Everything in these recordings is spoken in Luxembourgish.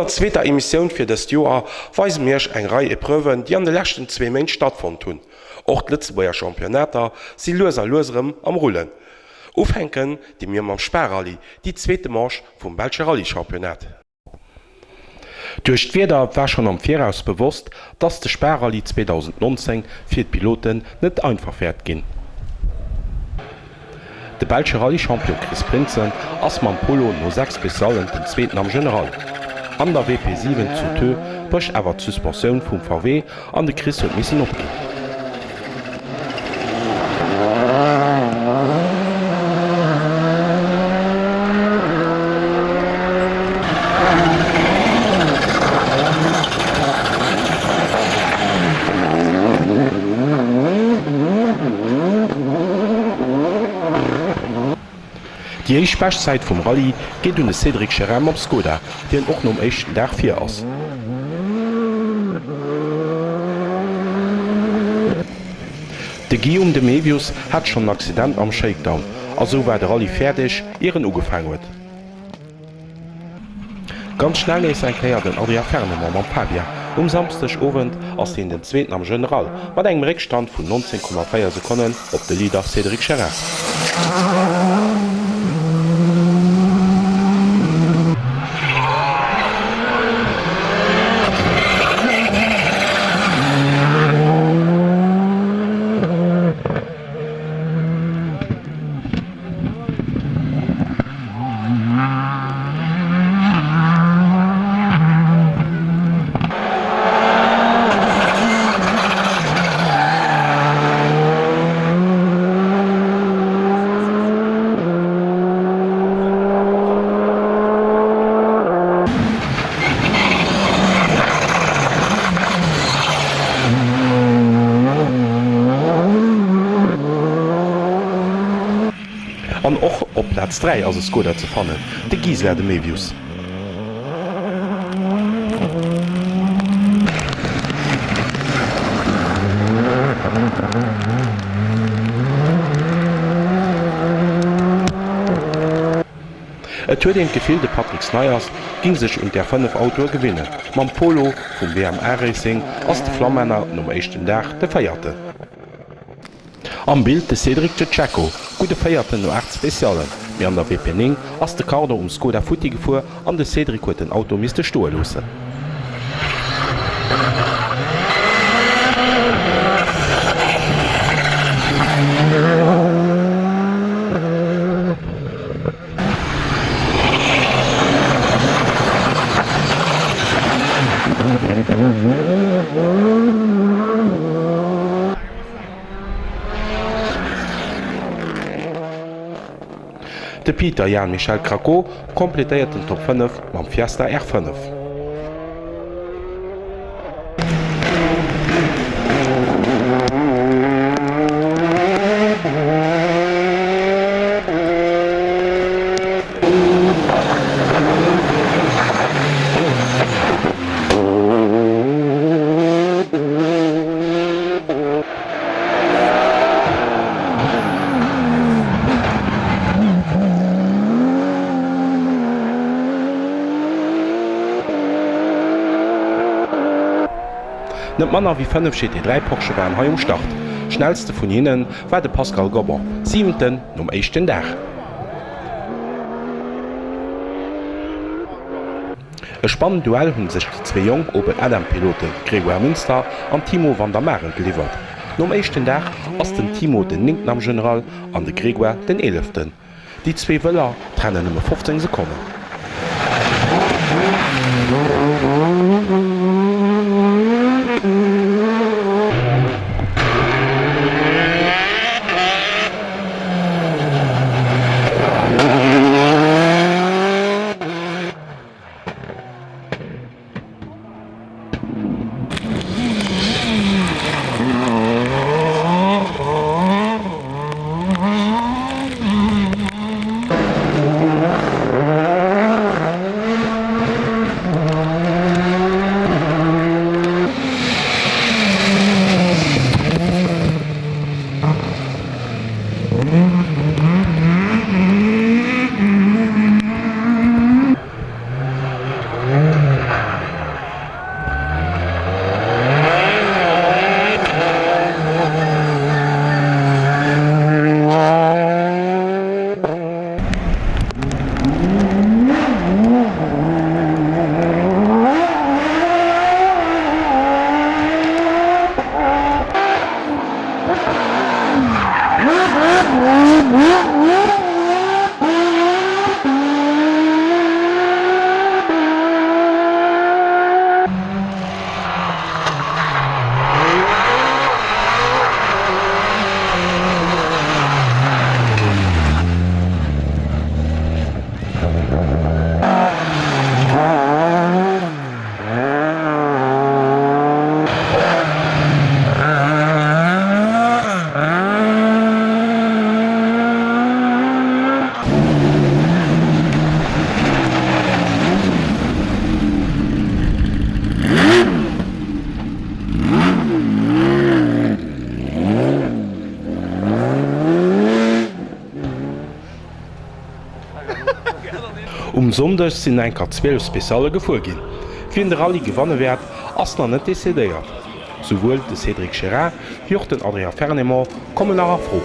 zweter Emission fir das Joar weisen mirch eng Reihe Prüwen, die an de lächten 2 Mäen stattfand hunn. Och d Lützeburger Championater si loser loserem am Rollen. Aufhängen die mir am Sperrrally, die zweite Marsch vum Belsche Rallye-Championat. Durch d'Weder war schon am Voraus bewusst, dass de Sperrrally 2019 fir d Piloten net einfach fährt ginn. De Belsche Rallye-Champion Chris Prinzen ass man Polo no 6 Besallen den zweeten am General. An der WP7 zu Tö bëch awer d Suspensioun vum VW an de Chris huet missen opgin. Die Eichpechzeit vum Rallye geht un de Cédric Cherem op Skoda, den och nom echten Dach 4 ass. De Guillaume de Mevius hat schon ein Accident am Shakedown, also war der Rallye fertig, ihren ugefangen huet. Ganz schnell ist ein Käier den Adria Fernemann am Pavia. Samstag Abend ass den zweiten am General, mat engem Rückstand vun 19,4 Sekunden op de Leader Cédric Cherem. An och op Platz 3 as Skoda ze fannen, de Gisela de Mevius. Et huet dem Gefehl de Patrick Snyders ging sech der 5 Auto gewinnen. Mam Polo vum BMR Racing ass de Flammänner nom echten Dach de feierte. Am Bild de Cédric Tscheko, gute feierten no 8 Spezialen, mir an der WP9 ass de Kader Skoda Futti gefuer an de Cédric huet den Auto miste stoe losse. De Peter Jan Michel Krakow komplettiert den Top 5 mam Fiesta R5. Net Manner wie 5 steet die 3 Porsche waren ha Start. Schnellste vun jenen war de Pascal Gobber, 7. nom 1. Dach. E spannend Duell hunn sech die 2 Jong Opel Adam-Piloten Grégoire Münster an Timo van der Mare geliefert. Nom 1. Dach ass den Timo den 9. am General an de Grégoire den 11. Die 2 Wëller trennen ëmmer 15 Sekunden. Sonntag sind enker 12 Speziale gefuhr gin. Wien der Rallye gewonnen werd, ass noch net décidéiert. Sowohl de Cédric Gerard wie auch den Adrien Fernement kommen nachher froh.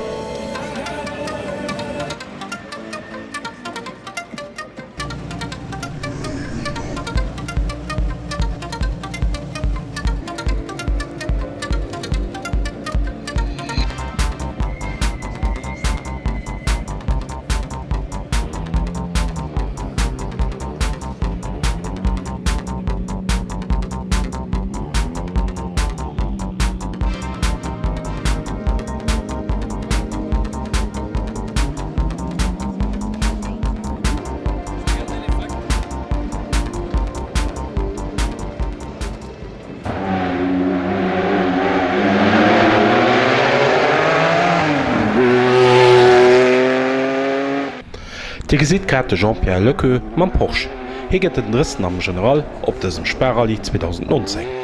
Di gesit grad Jean-Pierre Lecqueux mam Porsche. Heget den Dristen am General op dësem Sperrrallye 2019.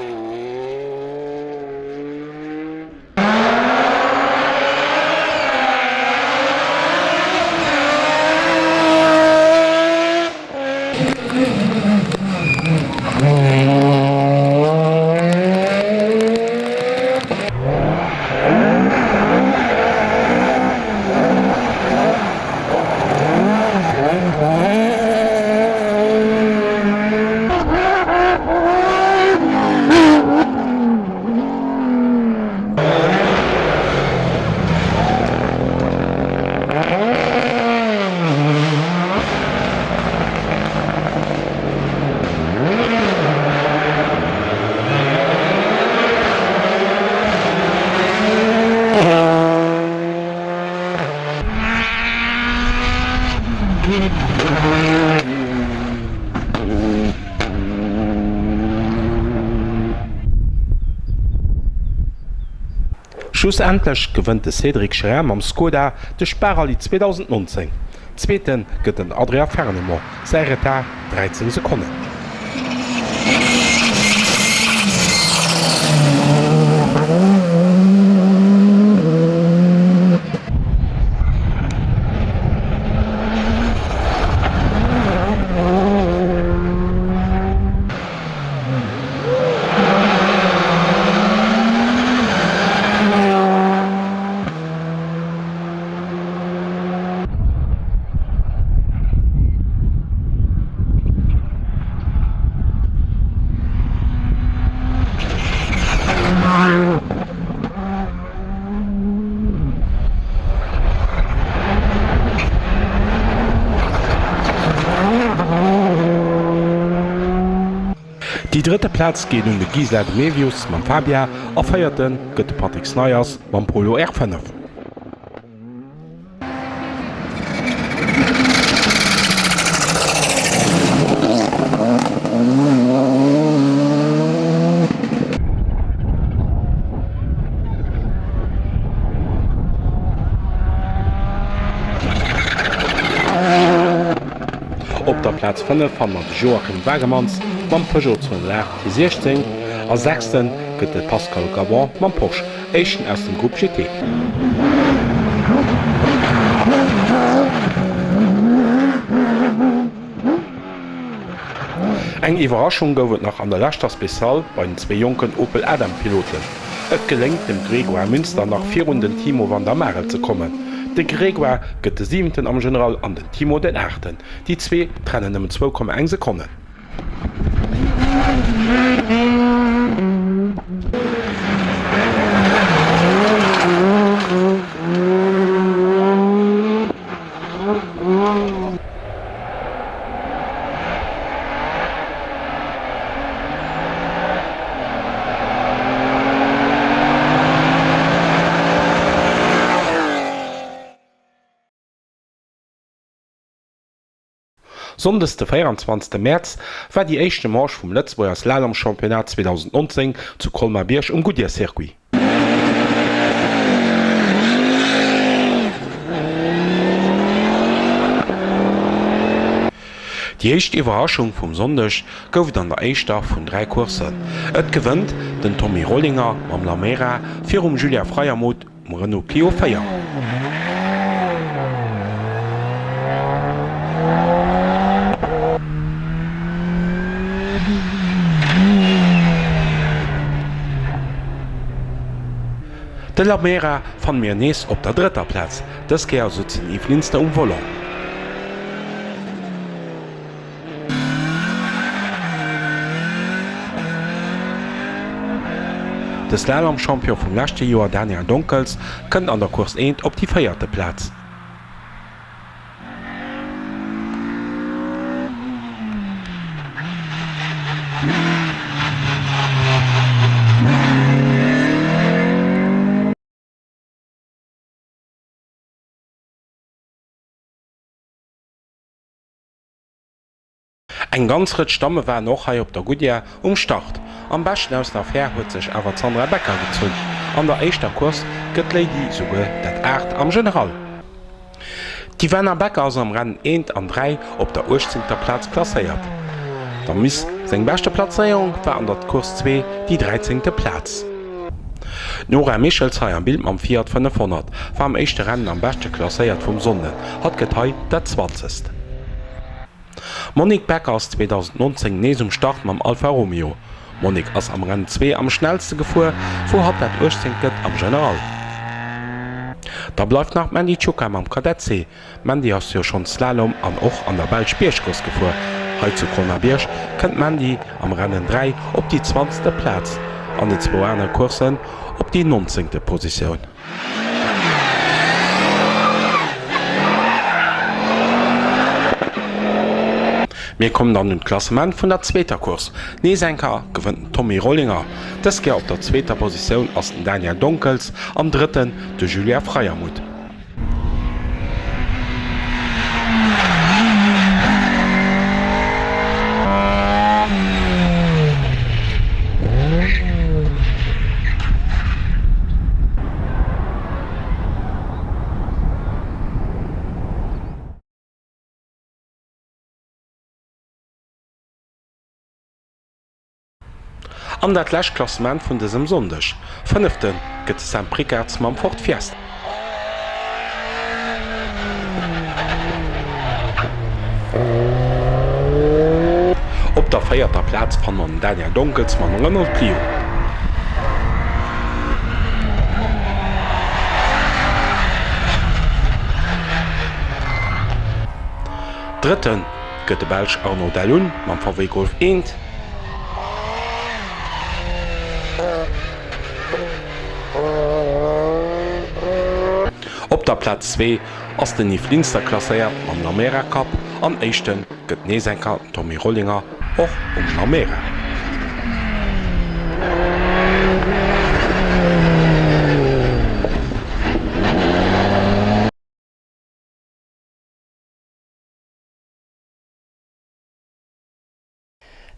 Schlussendlich gewinnt Cédric Gerard am Skoda de Sperrrallye 2019. Zweiten gëtt den Adrien Fernement, sei Retard 13 Sekunden. Die dritte Platz geht um de Gisela de Mevius mam Fabia a feierten gëtt Patrick Snyders mam Polo R5. Op der Platz 5 fan mat Joachim Wagemanns mam Peugeot 216 a 6. gëtt et Pascal Gabon mam Porsche Echen aus dem Gruppe GT. Eng Iwerraschung goufet nach an der Lächter Spezial bei den 2 Jonken Opel Adam-Piloten. Et gelenkt dem Grégoire Münster nach 4 Runden Timo van der Merel ze kommen. De Grégoire gëtt de 7. am General an den Timo den 8. Die 2 trennen em 2,1 Sekunden. Sondes de 24. März war die echte Marsch vum Letzboer Slalom-Championat 2019 zu Colmar-Birch Goodyear-Circuit. Die echte Überraschung vom Sonntag gouf an der Eischter vun 3 Kursen. Et gewënnt den Tommy Rollinger am Lamera fir Julia Freiermuth Renault Clio 4. De Lamera fan mir nees op der dritter Platz, dës Ger sitzen Evelinste Volant. De Slalom-Champion vum lächte Joer Daniel Donkels kënnt an der Kurs 1 op die 4. Platz. Eng ganz rëtt Stamme war noch hai op der Goodyear Start. Am besten aus der Fair huet sech awer Sandra Becker gezunn. An der eischter Kurs gëtt Lady souge dat 8 am General. Die Wenner Becker ass am Rennen 1 an 3 op der 18. Platz klasséiert. Der Miss seg beste Platzéierung war an der Kurs 2 die 13. Platz. Nora Michelzei am Bild am Fiat 500 war am echte Rennen am beste klasséiert vum Sonne, hat getei dat 20. Monique Becker ass 2019 nees Start mam Alfa Romeo. Monique ass am Rennen 2 am schnellste gefuer, wo hat dat 18 am General. Da bleifft nach Mandy Chukam am Kadett C. Mandy ass jo schon Slalom an och an der Welt Spierchkurs gefuer. Heit zu Kronabiersch kënnt Mandy am Rennen 3 op die 20. Platz, an de 2 Kursen op die 19. Position. Wir kommen dann im Klassement vun der 2. Kurs. Neesenker gewënnt Tommy Rollinger. Das geht auf der 2. Position ass den Daniel Donkels, am 3. de Julia Freiermuth. An dat Lächklassement vun desem Sondech. 5. gëtt St. Pricards mam Fortfiest. Op der 4. Platz fan man Daniel Donkels man Ronald Clio. Dritten gëtt de Belg Arnaud Dalun mam VW Golf 1. Op der Platz 2 ass den Evelinster klasséiert am Lamera Cup, am 1. gëtt Neesenker Tommy Rollinger och Lamera.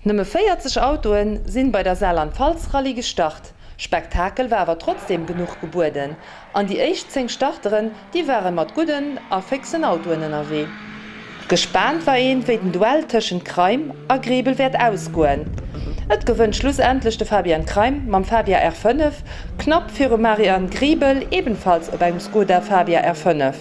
Nëmme 40 Autoen sinn bei der Saarland-Pfalz-Rallye gestart. Spektakel war aber trotzdem genug geboden. An die 18 Starteren, die waren mat guten a fixen Autoen NRW. Gespannt war wie den Duell tschen Kreim a Grebel werd ausgoen. Et gewënnt schlussendlich de Fabian Kreim mam Fabia R5, knapp für Marian Grebel ebenfalls beim Skoda Fabia R5.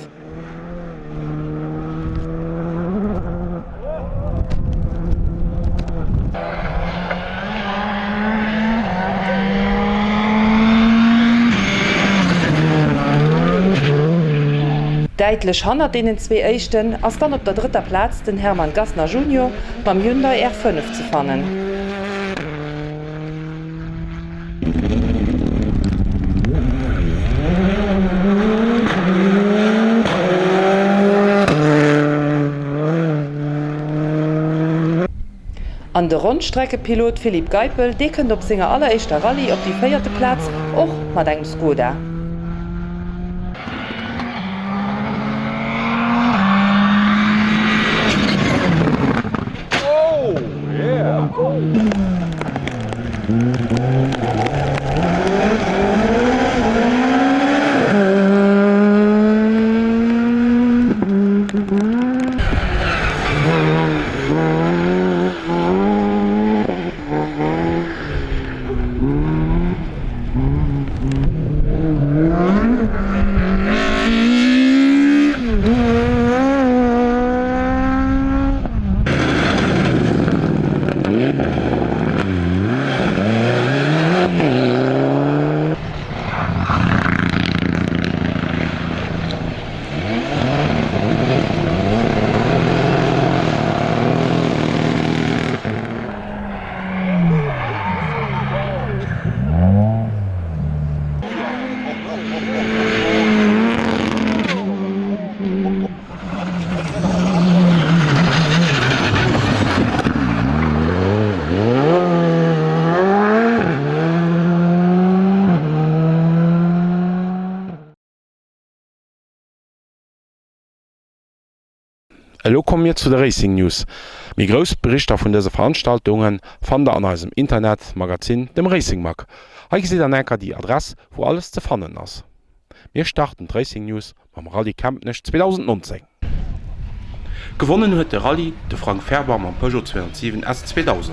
Deitlech hanner denen 2 Echten ass dann op der 3. Platz den Hermann Gassner Junior beim Hyundai R5 zu fannen. An der Rundstreckepilot Philipp Geipel dekend op Singer alleréischter Rallye op die 4. Platz och mat engem Skoda. Hallo, kommen wir zu der Racing News. Mein größter Berichter von diesen Veranstaltungen fand ihr an unserem Internetmagazin, dem Racing Mag. Hier seht ihr die Adresse, wo alles zu finden ist. Wir starten die Racing News beim Rallye Kempnich 2019. Gewonnen hat der Rallye der Frank Färber am Peugeot 207 S2000.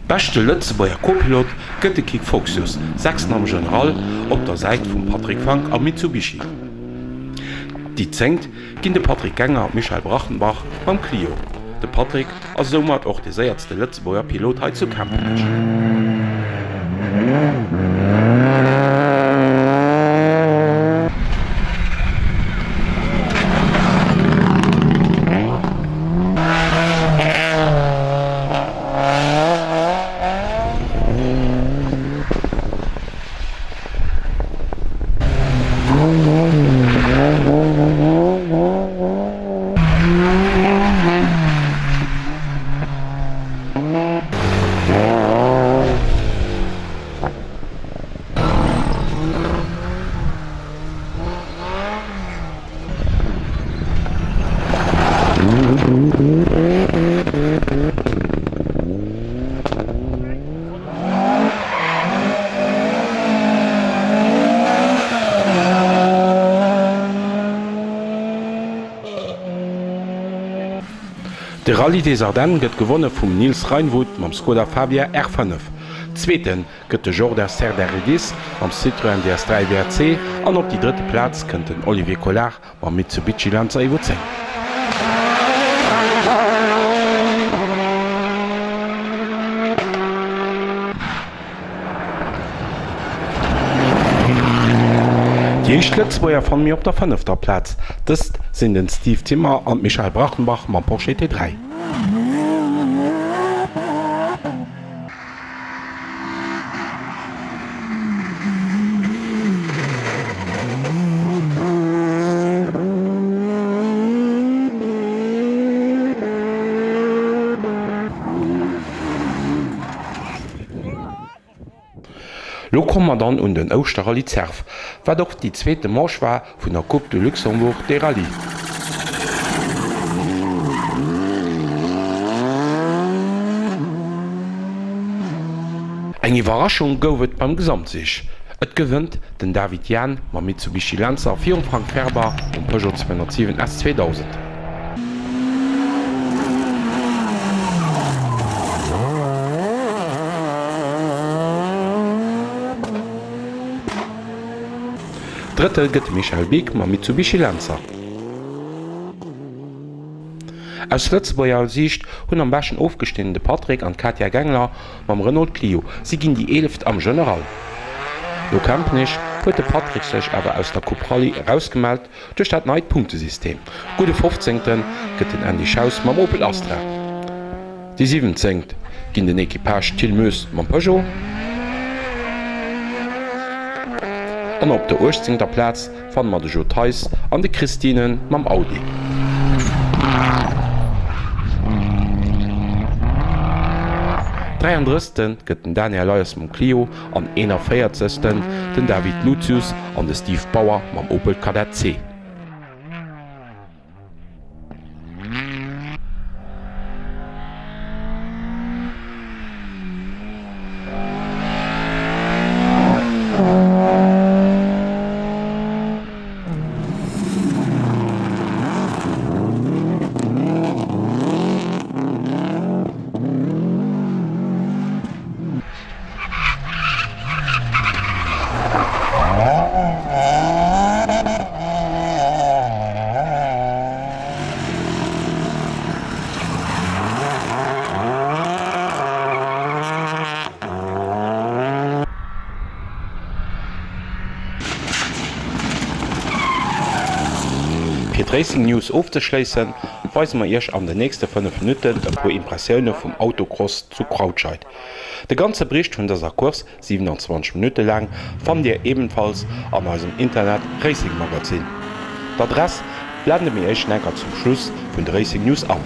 Beste Lützebauer Co-Pilot gëtt Kik Foxius, 6 am General op der Seite vum Patrick Frank a Mitsubishi. Die zenkt ginn de Patrick Gänger Michael Brachenbach am Clio. De Patrick ass sommer och de séiertste Lützebauer Pilot heit zu Kempnich. De Rallye des Ardennes gëtt gewonnen vum Nils Reinwood mam Skoda Fabia R5. Zweeten gëtt de Jordan Serdaridis am Citroën DS3 WRC an op die dritte Platz kënnt den Olivier Collard mam Mitsubishi Lancer Evo 10. Die Lützebauer fan mir op der 5. Platz. Das sind den Steve Zimmer und Michael Brachenbach mam Porsche T3. Lo kommen wir dann den Oster Rallye Zerf, war doch die zweite Marsch war von der Coupe de Luxembourg der Rallye. Eine Überraschung gowet beim Gesamtsieg. Et gewinnt den David Jan mit Mitsubishi Lancer 4 Frank Färber und Peugeot 207 S2000. Dritte gëtt Michael Beek ma Mitsubishi Lancer. Aus Lützebauer Sicht hunn am besten aufgestehende Patrick an Katja Gängler mam Renault Clio. Sie ginn die 11. am General. Lo Kempnich huet de Patrick sech awer aus der Coupe Rallye herausgemeldt durch dat neue Punktesystem. Gute 15. gëtt den Andy Schaus mam Opel Astra. Die 17. ginn den Equipage Tilmeus mam Peugeot. Und op der 18. Platz fan mat de Jo Theis an de Christinen mam Audi. Drei gëtt den Daniel Leyers mam Clio an 41. den David Lucius an de Steve Bauer mam Opel Kadett C. Fir Racing News aufzuschließen, weisen wir erst an den nächsten 5 Minuten ein paar Impressionen vom Autocross zu Krautscheid. Der ganze Bericht von dieser Kurs, 27 Minuten lang, fand ihr ebenfalls an unserem Internet Racing Magazin. Die Adresse blende mir eich Necker zum Schluss vun d Racing News an.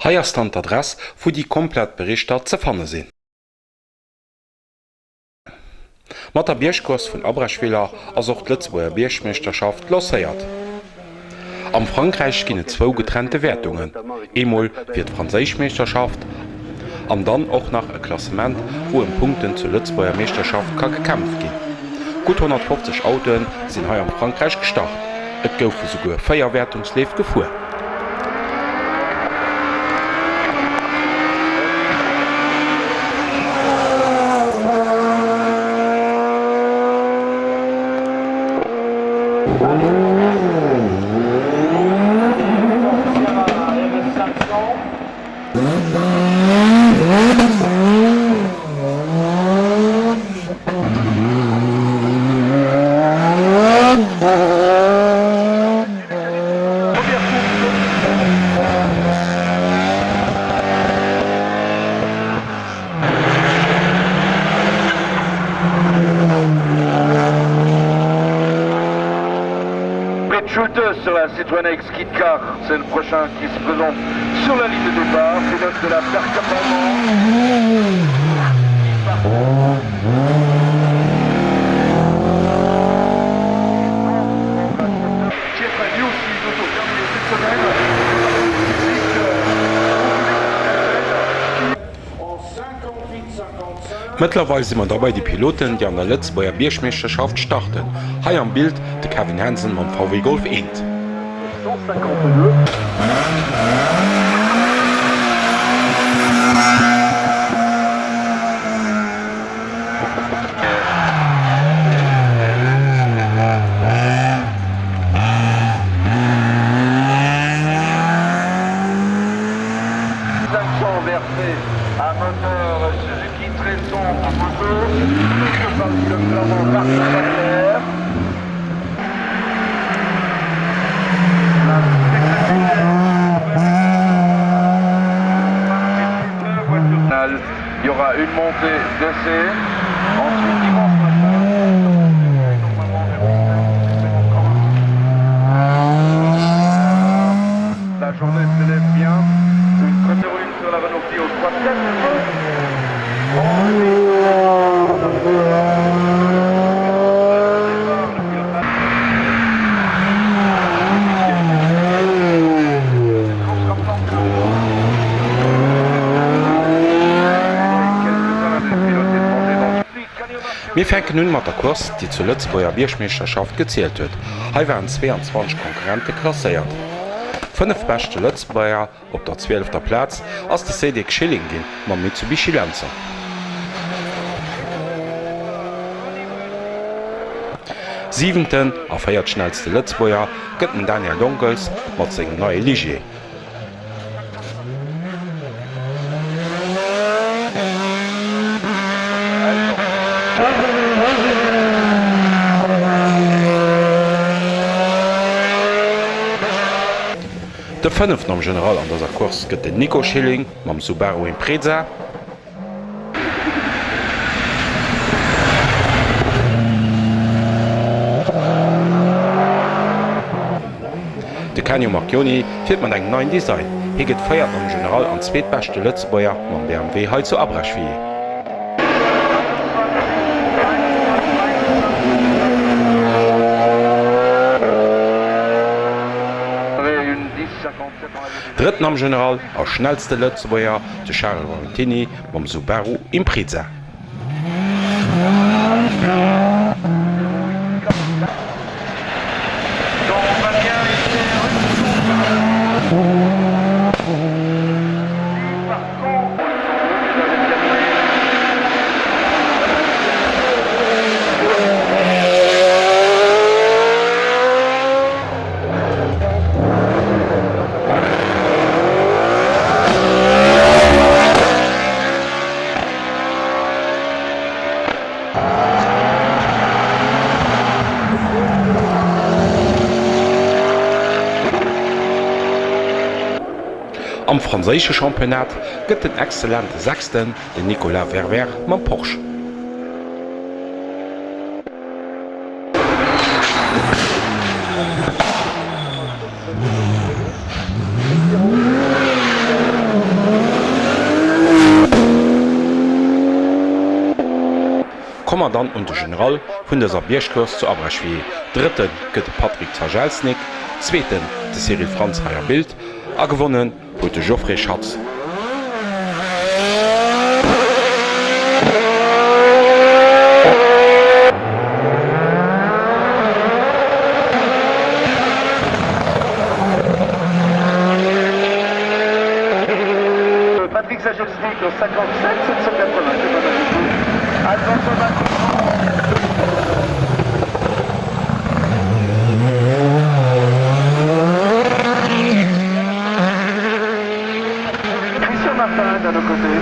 Heier stand d'Adress, wo die komplett Berichter ze fanne sinn. Mat der Bierschkurs vun Abrechwiller ass och d'Lëtzbauer Bierschmeisterschaft losséiert. Am Frankreich ginne 2 getrennte Wertungen, emol fir d'Franzéichmeisterschaft, an dann och nach e Klassement, wo en Punkten zur Lëtzbauer Meisterschaft ka gekämpft ginn. Gut 150 Autoen sinn hai am Frankreich gestart. Et goufe sogur Feierwertungsleef gefuer. sur la Citroën X Kit Car, c'est le prochain qui se présente sur la ligne de départ. Pilote de la qui est prévu aussi une auto terminée cette semaine. Mittlerweile sind wir dabei die Piloten, die an der Lützbauer Bierschmeisterschaft starten. Hier am Bild der Kevin Hansen mit dem VW Golf 1. 152. Versé à moteur Suzuki Tresson en moto, que par le clairement partenaire. Il y aura une montée d'essai, ensuite dimanche matin. La journée se lève bien. Une première une sur la Renault Clio 3.4. Wir fangen nun mit der Kurs, die zur Lützbauer Bierschmeisterschaft gezählt wird. Hier werden 22 Konkurrenten klassiert. 5 beste Lützbauer auf der 12. Platz als der Cedric Schillingin mit Mitsubishi Lancer. Siebenten a feiert schnellste Lützbauer gëtt Daniel Donkels mat segem neue Ligier. De 5. am General an dieser Kurs gëtt den Nico Schilling mam Subaru Impreza. De Canio Marchioni fir man eng neuen Design. Hi gët feiert am General an zweetbeste Lützbauer mam BMW he zu Abrechwie. Dritten am General als schnellste Lützbauer de Charles Valentini mam Subaru Impreza. Am franzésische Championat gëtt den exzellente Sechsten den Nicolas Verver mam Porsche. Kommandant und General vun der Bierschkurs zu Abrechwie. Dritten gëtt Patrick Zajalsnik, zweeten de Cyril Franz Heier Bild, a gewonnen huet de Geoffrey Schatz. Patrick Zajalsnik au 57, 780. Attention, Martin d'un autre côté.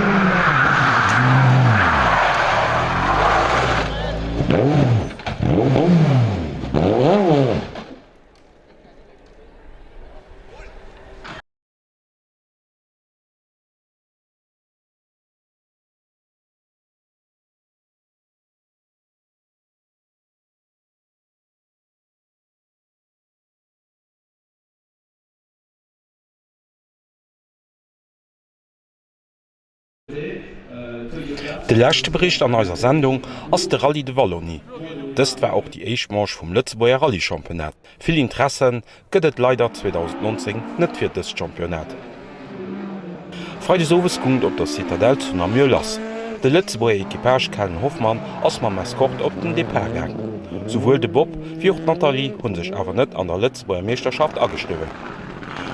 Der letzte Bericht an unserer Sendung ass de Rallye de Wallonie. Das war auch die Eichmarsch vom Lützburger Rallye-Championat. Viel Interessen gëtt et leider 2019 net fir das Championat. Freide Sowes kommt op der Citadelle zu Namur lass. De Lützburger Equipage Kellen Hoffmann ass ma Maskott op den Departgang. Sowohl de Bob wie auch Nathalie hunn sich awer net an der Lützburger Meisterschaft angeschrieben.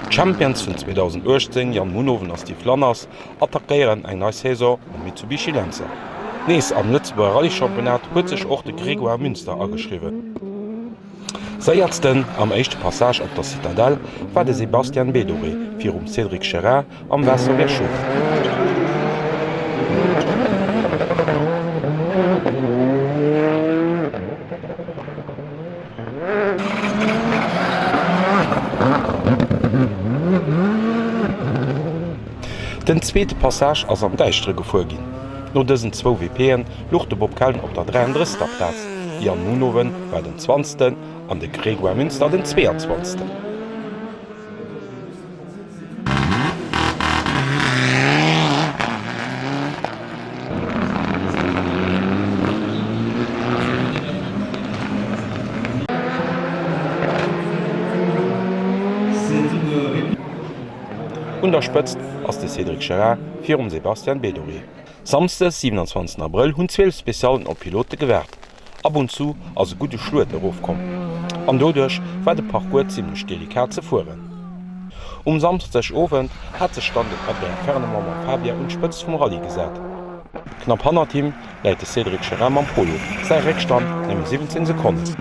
Champions von 2018 Jan Munoven aus die Flanders attackieren eng neue Saison und Mitsubishi Lancer. Nees am Lützburger Rallye-Championat huet sich auch de Grégoire Münster angeschrieben. Seiertsten am echte Passage op der Citadelle war de Sebastian Bedoré fir Cédric Chérin am Wasser der Schuh. Den zweete Passage ass am Deichtre gefuer ginn. No dësen 2 WPen luchte Bob Kellen op der 33. Platz. Jan Munoven war den 20. an de Grégoire Münster den 22. Unterspëtzt ass de Cédric Chérin fir Sebastian Bedoré. Samste 27. April hunn 12 Spezialen op Pilote gewährt. Ab und zu ass e gute Schluet erofkom. An dodurch war de Parcours ziemlich delikat ze fuhren. Samstag Abend hat se stand Adrien Fernemann mat Fabia und Spëtz vum Rallye gesät. Knapp 100 Team läit Cédric Chérin am Polo. Sei Reckstand nemme 17 Sekunden.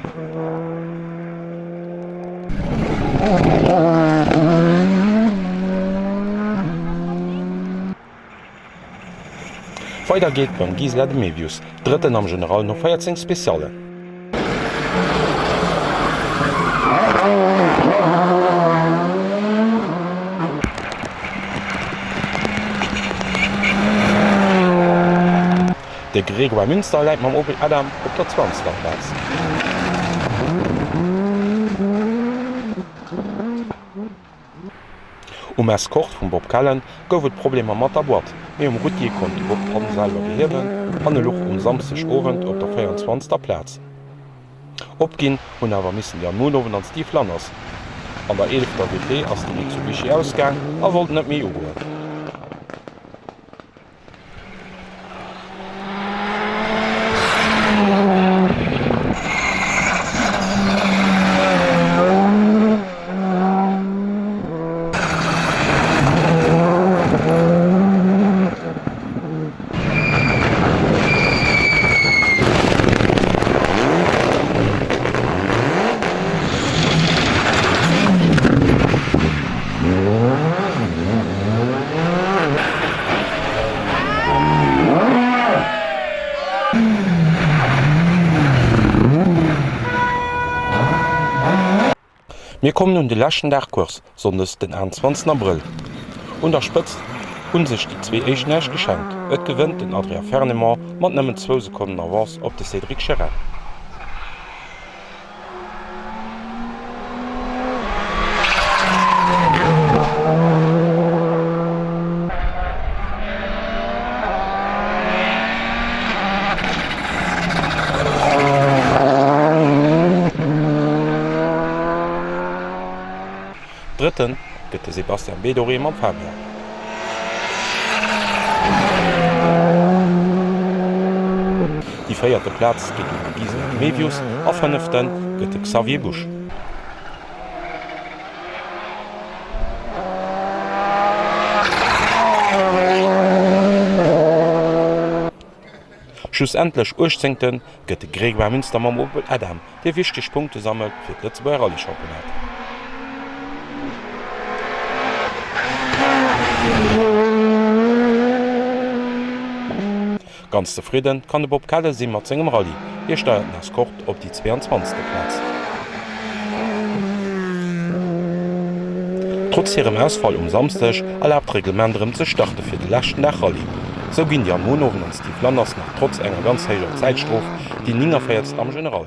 Weiter geht beim Gisela de Mevius, dritten am General noch 14 Speziale. Der Grégoire Münster leiht am Opel Adam op der 20. Platz. Escort vum Bob Kellen gouf et Problem mat der Bord. méi Routier konnte Bob an selber beheben, an Luch samstech Ofent op der 24. Platz. Opginn hunn awer missen Jan Munoven an Steve Landers. An der 11. WP ass de Mitsubishi ausgang a wollt net méi ugoen. Wir kommen nun den letzten Dachkurs, sonders den 21. April. Unterspitzt hun sich die 2 Eichnäsch geschenkt. Et gewinnt den Adrien Fernemann mat nëmmen 2 Sekunden Avance op de Cédric Chérin. Dritten gëtt Sebastian Bedoré am Fabia. Die 4. Platz gëtt Gisela Mevius a 5. gëtt Xavier Busch. Schlussendlech 18. gëtt Grégoire Münster am Opel Adam, déi wichteg Punkte sammelt fir d Lützburger Rallye-Championat. Ganz zufrieden kann de Bob Kelle si mat engem Rallye. Hier steuert Escort op die 22. Platz. Trotz ihrem Ausfall Samstag erlaubt Reglementerem ze starte fir de lächten der Rallye. So ginn Jan Munoven an Steve Landers nach trotz enger ganz heiler Zeitstrof die 49 am General.